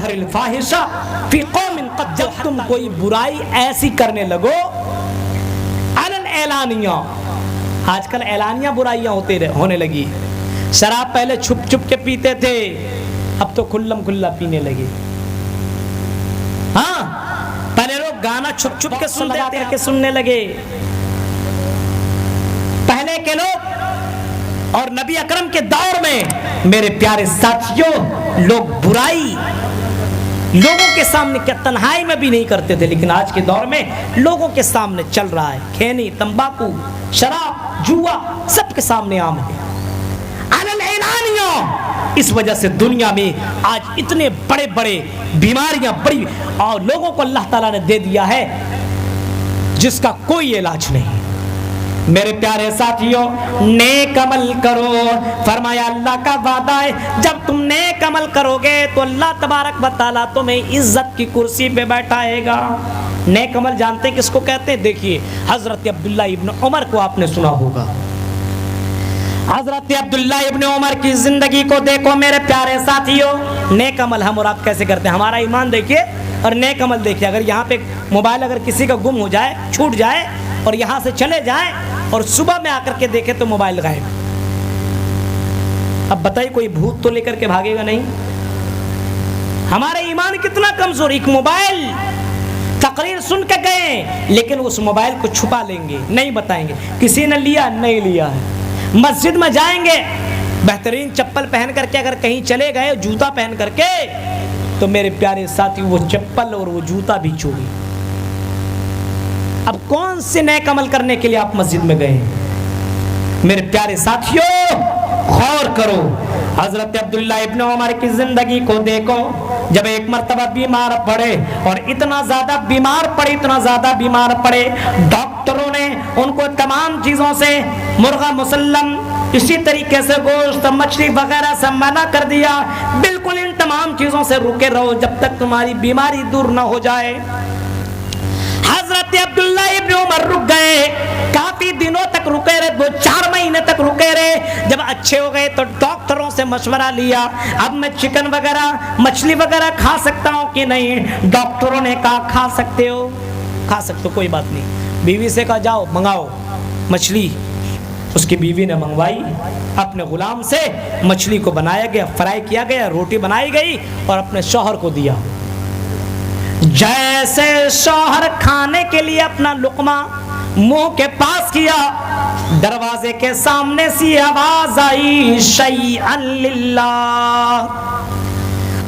تظہر الفاحشہ فی قوم قد جب تم کوئی برائی ایسی کرنے لگو علن اعلانیہ، آج کل اعلانیہ برائیاں ہونے لگی. شراب پہلے چھپ چھپ کے پیتے تھے، اب تو کھلم کھلا پینے لگے. ہاں پہلے لوگ گانا چھپ چھپ کے سننے لگے. پہلے کے لوگ اور نبی اکرم کے دور میں میرے پیارے ساتھیوں لوگ برائی لوگوں کے سامنے کیا تنہائی میں بھی نہیں کرتے تھے، لیکن آج کے دور میں لوگوں کے سامنے چل رہا ہے. کھینی، تمباکو، شراب، جوا سب کے سامنے عام ہے. علن اعلانیوں، اس وجہ سے دنیا میں آج اتنے بڑے بڑے بیماریاں بڑی اور لوگوں کو اللہ تعالیٰ نے دے دیا ہے جس کا کوئی علاج نہیں. میرے پیارے ساتھیوں نیک عمل کرو، فرمایا اللہ کا وعدہ ہے جب تم نیک عمل کرو گے تو اللہ تبارک و تعالیٰ تمہیں عزت کی کرسی پہ بیٹھائے گا. نیک عمل جانتے کس کو کہتے ہیں؟ دیکھیے حضرت عبداللہ ابن عمر کو آپ نے سنا ہوگا. حضرت عبداللہ ابن عمر کی زندگی کو دیکھو میرے پیارے ساتھیوں. نیک عمل ہم اور آپ کیسے کرتے ہیں؟ ہمارا ایمان دیکھیے اور نیک عمل دیکھیے. اگر یہاں پہ موبائل اگر کسی کا گم ہو جائے، چھوٹ جائے اور یہاں سے چلے جائیں اور صبح میں آ کر کے دیکھے تو موبائل غائب. اب بتائیے کوئی بھوت تو لے کر کے بھاگے گا نہیں؟ ہمارا ایمان کتنا کمزور. ایک موبائل تقریر سن کے گئے لیکن اس موبائل کو چھپا لیں گے، نہیں بتائیں گے کسی نے لیا نہیں لیا ہے. مسجد میں جائیں گے بہترین چپل پہن کر کے اگر کہیں چلے گئے جوتا پہن کر کے تو میرے پیارے ساتھی وہ چپل اور وہ جوتا بھی چوری. اب کون سے نیک عمل کرنے کے لیے آپ مسجد میں گئے ہیں؟ میرے پیارے ساتھیوں غور کرو. حضرت عبداللہ ابن عمر کی زندگی کو دیکھو. جب ایک مرتبہ بیمار پڑے اور اتنا زیادہ بیمار پڑے ڈاکٹروں نے ان کو تمام چیزوں سے مرغا مسلم اسی طریقے سے گوشت مچھلی وغیرہ سے منع کر دیا. بالکل ان تمام چیزوں سے رکے رہو جب تک تمہاری بیماری دور نہ ہو جائے. حضرت عبداللہ ابن عمر رک گئے، کافی دنوں تک رکے رہے، 2-4 مہینے تک رکے رہے. جب اچھے ہو گئے تو ڈاکٹروں سے مشورہ لیا اب میں چکن وغیرہ مچھلی وغیرہ کھا سکتا ہوں کہ نہیں؟ ڈاکٹروں نے کہا کھا سکتے ہو، کوئی بات نہیں. بیوی سے کہا جاؤ منگاؤ مچھلی. اس کی بیوی نے منگوائی، اپنے غلام سے مچھلی کو بنایا گیا، فرائی کیا گیا، روٹی بنائی گئی اور اپنے شوہر کو دیا. جیسے شوہر کھانے کے لیے اپنا لقمہ منہ کے پاس کیا دروازے کے سامنے سی آواز آئی شیئا للہ،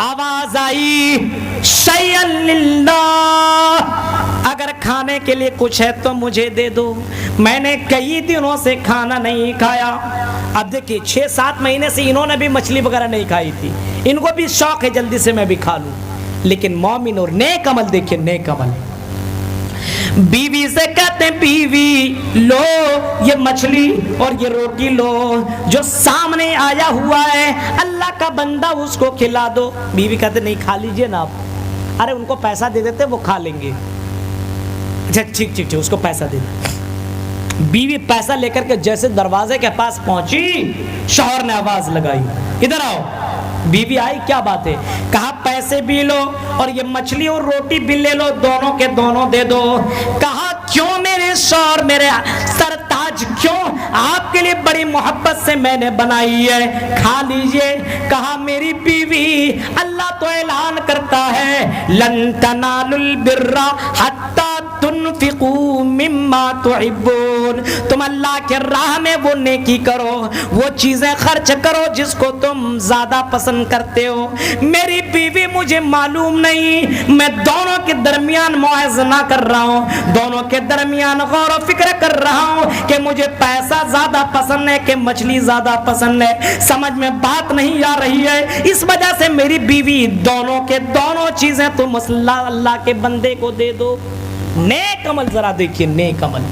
آواز آئی شیئا للہ، اگر کھانے کے لیے کچھ ہے تو مجھے دے دو، میں نے کئی دنوں سے کھانا نہیں کھایا. اب دیکھیے 6-7 مہینے سے انہوں نے بھی مچھلی وغیرہ نہیں کھائی تھی، ان کو بھی شوق ہے جلدی سے میں بھی کھا لوں. لیکن مومن اور نیک عمل دیکھیں، نیک عمل بیوی سے کہتے ہیں بیوی لو یہ مچھلی اور یہ روٹی لو، جو سامنے آیا ہوا ہے اللہ کا بندہ اس کو کھلا دو. بیوی کہتے نہیں کھا لیجئے نا آپ. ارے ان کو پیسہ دے دیتے وہ کھا لیں گے. اچھا ٹھیک اس کو پیسہ دے دیں. بیوی پیسہ لے کر کے جیسے دروازے کے پاس پہنچی شوہر نے آواز لگائی ادھر آؤ. بیوی آئی، کیا بات ہے؟ کہا پیسے بھی لو اور یہ مچھلی اور روٹی بھی لے لو، دونوں کے دونوں دے دو. کہا کیوں میرے شوہر، میرے سرتاج، کیوں؟ آپ کے لیے بڑی محبت سے میں نے بنائی ہے، کھا لیجئے. کہا میری بیوی اللہ تو اعلان کرتا ہے لن تنالوا البر حتی تنفقوا مما تحبون، تم اللہ کے راہ میں وہ نیکی کرو، وہ چیزیں خرچ کرو جس کو تم زیادہ پسند کرتے ہو. میری بیوی مجھے معلوم نہیں، میں دونوں کے درمیان موازنہ کر رہا ہوں، دونوں کے درمیان غور و فکر کر رہا ہوں کہ مجھے پیسہ زیادہ پسند ہے کہ مچھلی زیادہ پسند ہے. سمجھ میں بات نہیں آ رہی ہے، اس وجہ سے میری بیوی دونوں کے دونوں چیزیں تم اللہ کے بندے کو دے دو. نیک عمل ذرا دیکھیے، نیک عمل.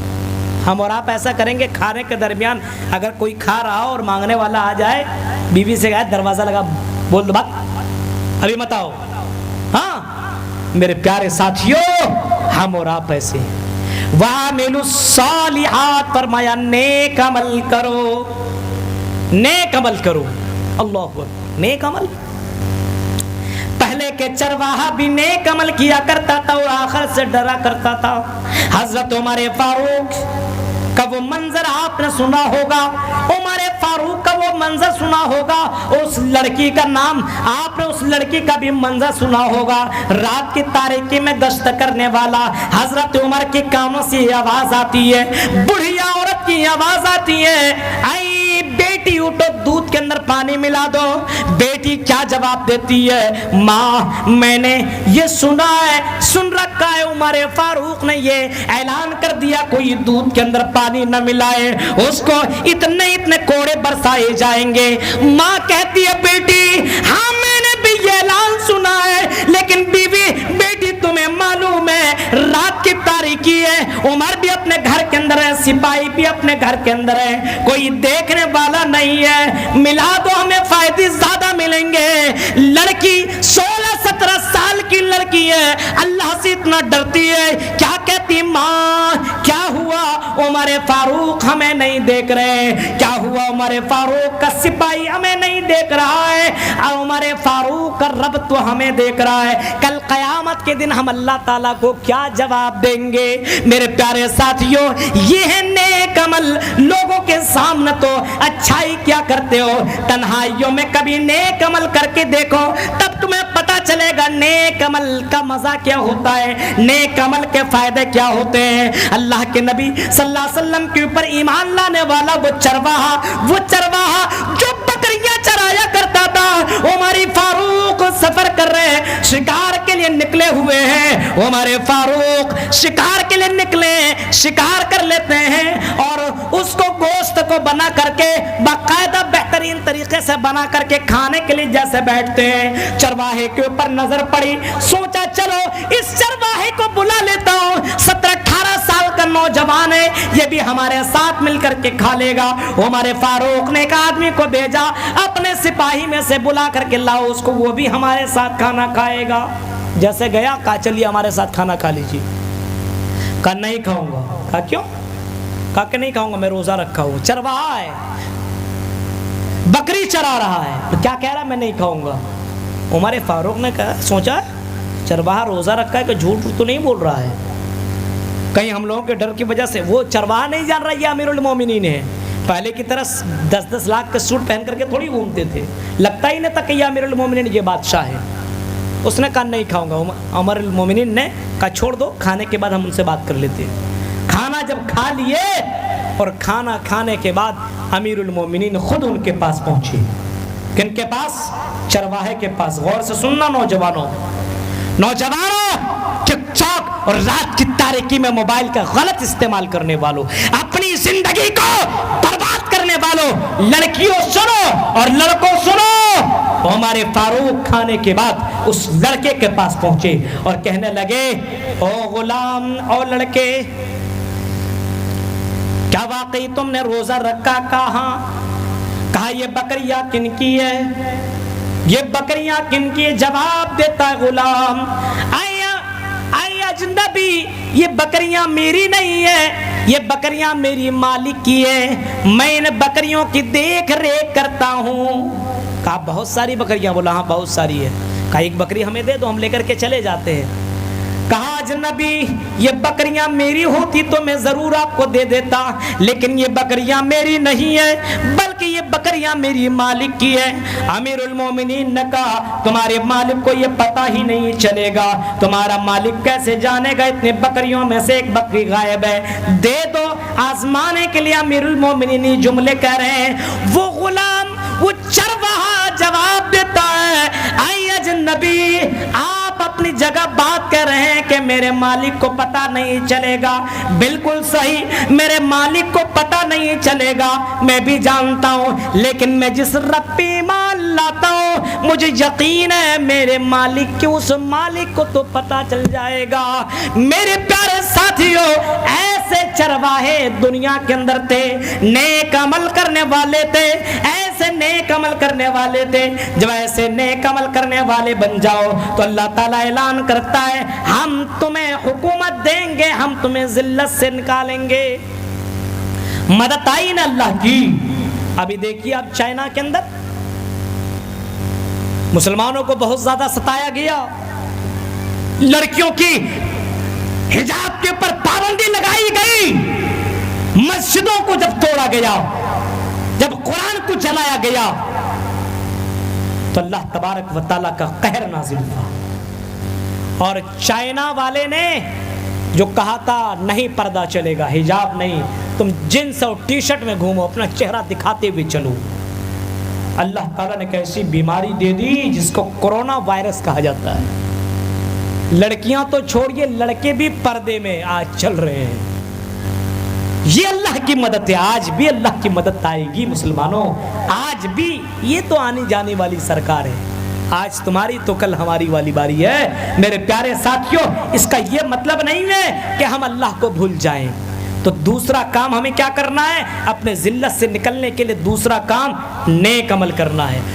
ہم اور آپ ایسا کریں گے کھانے کے درمیان اگر کوئی کھا رہا ہو اور مانگنے والا آ جائے، بیوی سے کہا دروازہ لگا بول دو بات ابھی مت آؤ. ہاں میرے پیارے ساتھیوں ہم اور آپ ایسے وَعَمِلُوا الصَّالِحَاتِ، فرمایا نیک عمل کرو، نیک عمل کرو. اللہ اکبر. نیک عمل پہلے بھلے کہ چرواہا بھی نیک عمل کیا کرتا تھا اور آخر سے ڈرا کرتا تھا۔ حضرت عمر فاروق کا وہ منظر آپ نے سنا ہوگا، عمر فاروق کا وہ منظر سنا ہوگا، اس لڑکی کا نام آپ نے اس لڑکی کا بھی منظر سنا ہوگا، رات کی تاریکی میں گشت کرنے والا۔ حضرت عمر کی کانوں سے آواز آتی ہے، بڑھیا عورت کی آواز آتی ہے، آئی بیٹی اٹھو دودھ کے اندر پانی ملا دو۔ بیٹی کیا جواب دیتی ہے، ماں میں نے یہ سنا ہے، سن رکھا ہے، عمر فاروق نے یہ اعلان کر دیا کوئی دودھ کے اندر پانی نہ ملائے اس کو اتنے کوڑے برسائے جائیں گے۔ ماں کہتی ہے بیٹی ہاں میں نے بھی یہ اعلان سنا ہے، لیکن بیوی بیٹی تمہیں معلوم ہے رات کی تاریکی ہے، عمر بھی اپنے گھر کے اندر ہے، سپاہی بھی اپنے گھر کے اندر ہے، کوئی دیکھنے والا نہیں ہے، ملا دو ہمیں فائدے زیادہ ملیں گے۔ لڑکی 16-17 سال کی لڑکی ہے، اللہ سے اتنا ڈرتی ہے، کیا کہتی ماں کیا ہوا، عمر فاروق ہمیں نہیں دیکھ رہے، کیا ہوا عمر فاروق کا سپاہی ہمیں نہیں دیکھ رہا ہے، اور عمر فاروق کا رب تو ہمیں دیکھ رہا ہے، کل قیامت کے دن ہم اللہ تعالیٰ کو کیا جواب دیں گے۔ میرے پیارے ساتھیوں یہ ہے نیک عمل، لوگوں کے سامنے تو اچھائی کیا کرتے ہو، تنہائیوں میں کبھی نیک عمل کر کے دیکھو، تب تمہیں پتا چلے گا نیک عمل کا مزہ کیا ہوتا ہے، نیک عمل کے فائدے کیا ہوتے ہیں۔ اللہ کے نبی صلی اللہ علیہ وسلم کے اوپر ایمان لانے والا وہ چرواہا جو بکریاں چرایا کرتا تھا، عمر فاروق سفر کر رہے ہیں، شکار کے لیے نکلے ہوئے ہیں، عمر فاروق شکار کے لیے نکلے، شکار کر لیتے ہیں اور اس کو گوشت کو بنا کر کے باقاعدہ بہترین طریقے سے بنا کر کے کھانے کے لیے جیسے بیٹھتے ہیں، چرواہے کے اوپر نظر پڑی، سوچا چلو اس چرواہے کو بلا لیتا ہوں، 17-18 سال کا نوجوان ہے، یہ بھی ہمارے ساتھ مل کر کے کھا لے گا۔ عمر فاروق نے ایک آدمی کو بھیجا اپنے سپاہی میں سے بلا کر کے لاؤ اس کو، وہ بھی ہمارے ساتھ کھانا کھائے گا۔ جیسے گیا کہا چلیے ہمارے ساتھ کھانا کھا لیجیے، کہا نہیں کھاؤں گا، کہا کیوں، کہا کہ نہیں کھاؤں گا میں روزہ رکھا ہوں، چرواہا ہے بکری چرا رہا ہے، تو کیا کہہ رہا ہے میں نہیں کھاؤں گا۔ عمر فاروق نے کہا سوچا چرواہا روزہ رکھا ہے کہ جھوٹ تو نہیں بول رہا ہے، کہیں ہم لوگوں کے ڈر کی وجہ سے وہ چرواہا نہیں جان رہا یہ امیر المومنین ہے، پہلے کی طرح 10-10 لاکھ کے سوٹ پہن کر کے تھوڑی گھومتے تھے، لگتا ہی نہیں تھا کہ یہ امیر المومنین یہ بادشاہ ہے۔ اس نے کہا نہیں کھاؤں گا، امیر المومنین نے کہا چھوڑ دو کھانے کے بعد ہم ان سے بات کر لیتے ہیں۔ کھانا جب کھا لیے اور کھانا کھانے کے بعد امیر المومنین خود ان کے پاس پہنچے، کن کے پاس، چرواہے کے پاس۔ غور سے سننا نوجوانوں ٹک ٹاک اور رات کی تاریکی میں موبائل کا غلط استعمال کرنے والوں، اپنی زندگی کو برباد کرنے والوں، لڑکیوں سنو اور لڑکوں سنو، عمر فاروق کھانے کے بعد اس لڑکے کے پاس پہنچے اور کہنے لگے او غلام، او لڑکے، کیا واقعی تم نے روزہ رکھا؟ کہا یہ بکریاں کن کی ہے، یہ بکریاں کن کی ہے؟ جواب دیتا ہے غلام اے اجنبی یہ بکریاں میری نہیں ہے، یہ بکریاں میری مالک کی ہے، میں ان بکریوں کی دیکھ ریکھ کرتا ہوں۔ کہا بہت ساری بکریاں؟ بولا ہاں بہت ساری ہے۔ کہا ایک بکری ہمیں دے دو ہم لے کر کے چلے جاتے ہیں۔ کہا اجنبی یہ بکریاں میری ہوتی تو میں ضرور آپ کو دے دیتا، لیکن یہ بکریاں میری نہیں ہے بلکہ یہ بکریاں میری مالک کی ہے۔ امیر المومنین نے کہا تمہارے مالک کو یہ پتہ ہی نہیں چلے گا، تمہارا مالک کیسے جانے گا اتنے بکریوں میں سے ایک بکری غائب ہے، دے دو آزمانے کے لیے۔ امیر المومنین جملے کہہ رہے ہیں، وہ غلام وہ چرواہا جواب دیتا ہے اے اجنبی آپ اپنی جگہ بات کر رہے ہیں کہ میرے مالک کو پتہ نہیں چلے گا، بالکل صحیح، میرے مالک کو پتہ نہیں چلے گا، میں بھی جانتا ہوں، لیکن میں جس رب پہ ایمان لاتا ہوں مجھے یقین ہے میرے مالک کے اس مالک کو تو پتہ چل جائے گا۔ میرے پیارے ساتھیوں ایسے چرواہے دنیا کے اندر تھے، نیک عمل کرنے والے تھے، ایسے نیک عمل کرنے والے تھے، جب ایسے نیک عمل کرنے والے بن جاؤ تو اللہ تعالیٰ اعلان کرتا ہے ہم تمہیں حکومت دیں گے، ہم تمہیں ذلت سے نکالیں گے۔ مدد آئی نا اللہ کی۔ ابھی دیکھیے آپ چائنا کے اندر مسلمانوں کو بہت زیادہ ستایا گیا، لڑکیوں کی حجاب کے اوپر پابندی لگائی گئی، مسجدوں کو جب توڑا گیا، جب قرآن کو جلایا گیا تو اللہ تبارک و تعالیٰ کا قہر نازل ہوا۔ اور چائنا والے نے جو کہا تھا نہیں پردہ چلے گا، حجاب نہیں، تم جنس اور ٹی شرٹ میں گھومو، اپنا چہرہ دکھاتے ہوئے چلو، اللہ تعالیٰ نے ایسی بیماری دے دی جس کو کورونا وائرس کہا جاتا ہے۔ لڑکیاں تو چھوڑیے، لڑکے بھی پردے میں آج چل رہے ہیں۔ یہ اللہ کی مدد ہے، آج بھی اللہ کی مدد آئے گی مسلمانوں، آج بھی۔ یہ تو آنے جانے والی سرکار ہے، آج تمہاری تو کل ہماری والی باری ہے میرے پیارے ساتھیوں۔ اس کا یہ مطلب نہیں ہے کہ ہم اللہ کو بھول جائیں۔ تو دوسرا کام ہمیں کیا کرنا ہے؟ اپنے ذلت سے نکلنے کے لیے دوسرا کام نیک عمل کرنا ہے۔